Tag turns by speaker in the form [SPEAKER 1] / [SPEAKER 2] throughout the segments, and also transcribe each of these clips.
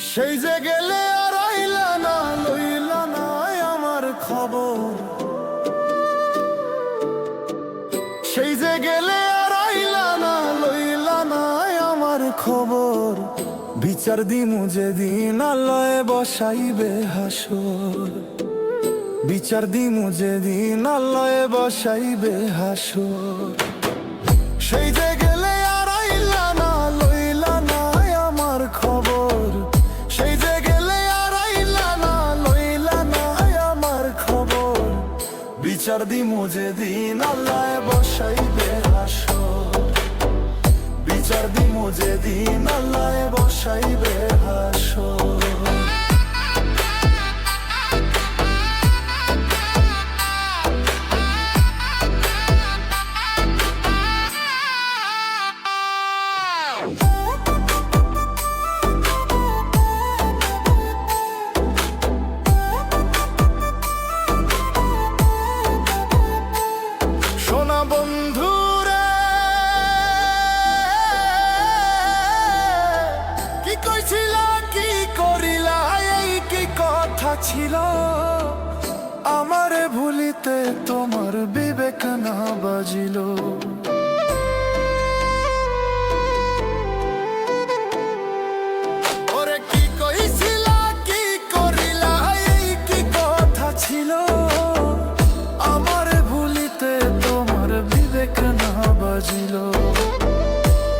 [SPEAKER 1] সেই যে গেলে আর আইলা না, লইলা না আমার খবর। সেই যে গেলে আর আইলা না, লইলা না আমার খবর। বিচার দিমু যেদিন আল্লাহে বসাইবে হাসর। বিচার দিমু যেদিন আল্লাহে বসাইবে হাসর। সেই যে গেলে আর আইলা না, লইলা না আমার খবর। সেই যে গেলে আর আইলা না, লইলা না আমার খবর। বিচার দিমু যেদিন আল্লাহে বসাইবে হাসর। বিচার দিমু যেদিন আল্লাহে বসাইবে হাসর। সোনা বন্ধুরে কি কইছিলা, কি করিলা, এই কি কথা ছিল? আমারে ভুলিতে তোমার বিবেক না বাজিল। ওরে কি কইছিলা, কি করিলা, এই কি কথা ছিল? আমারে ভুলিতে তোমার বিবেক না বাজিল।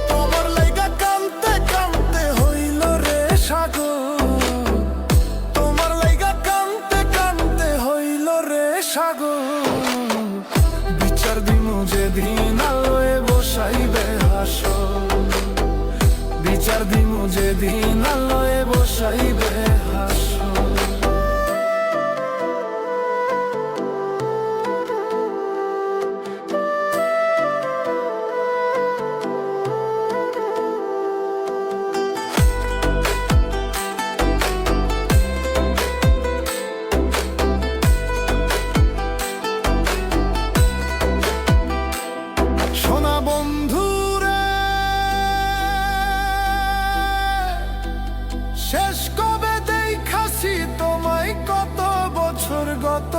[SPEAKER 1] তোমার লাইগা কানতে কানতে হইল রে সাগর। তোমার লাইগা কানতে কানতে হইল রে সাগর। বিচার দিমু যেদিন আলোয় বসাইবে হাসর। বিচার দিমু যেদিন আলোয় বসাইবে হাসর। সোনা বন্ধুরে শেষ কবে দেখাছি তোমায়, কত বছর গত।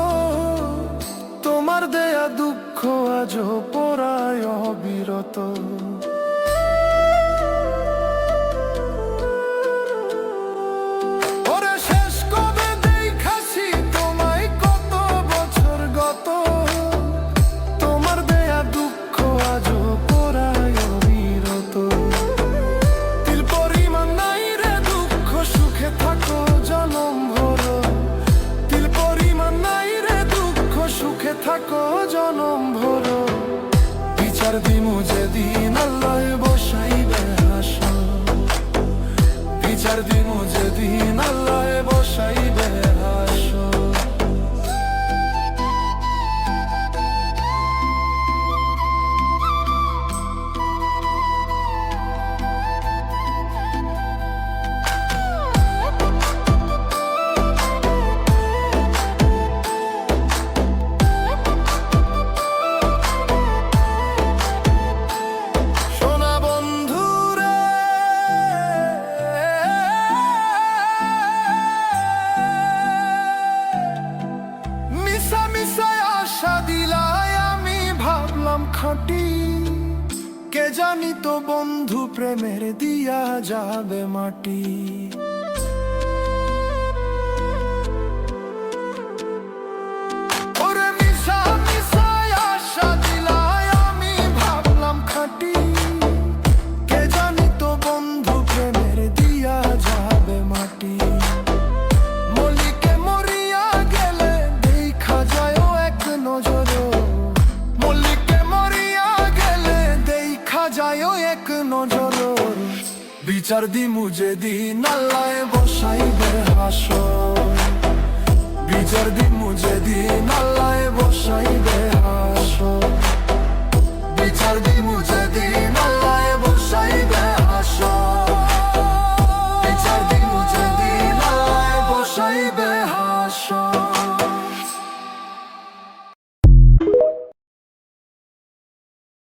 [SPEAKER 1] তোমার দেয়া দুঃখ আজও পড়ায় অবিরত। ওরে শেষ কবে দেখাছি তোমায়, কত বছর গত। তোমার দেয়া দুঃখ আজও পড়ায় অবিরত। তিল পরিমাণ নাই রে দুঃখ, সুখে থাকো জনম ভর। তিল পরিমাণ নাই রে দুঃখ, সুখে থাকো জনম ভর। বিচার দিমু যেদিন আল্লাহে বসাইবে হাসর। বিচার দিমু যেদিন আল্লাহে বসাইবে হাসর। সোনা বন্ধুরে মিশা মিশায় আশা দিলায়, আমি ভাবলাম খাঁটি। কে জানি তো বন্ধু প্রেমের দিয়া যাবে মাটি। ওরে মিশা মিশায় আশা দিলায়, আমি ভাবলাম খাঁটি। কে জানি তো বন্ধু প্রেমের দিয়া যাবে মাটি। মলিকে মরিয়া গেলে দেখা যায় এক নজর। মল্লিকে মরিয়া গেলে দেখা যায় এক নজর। বিচার দিমু যেদিন আল্লাহে বসাইবে হাসর। বিচার দিমু যেদিন আল্লাহে বসাইবে হাসর। বিচার দিমু যেদিন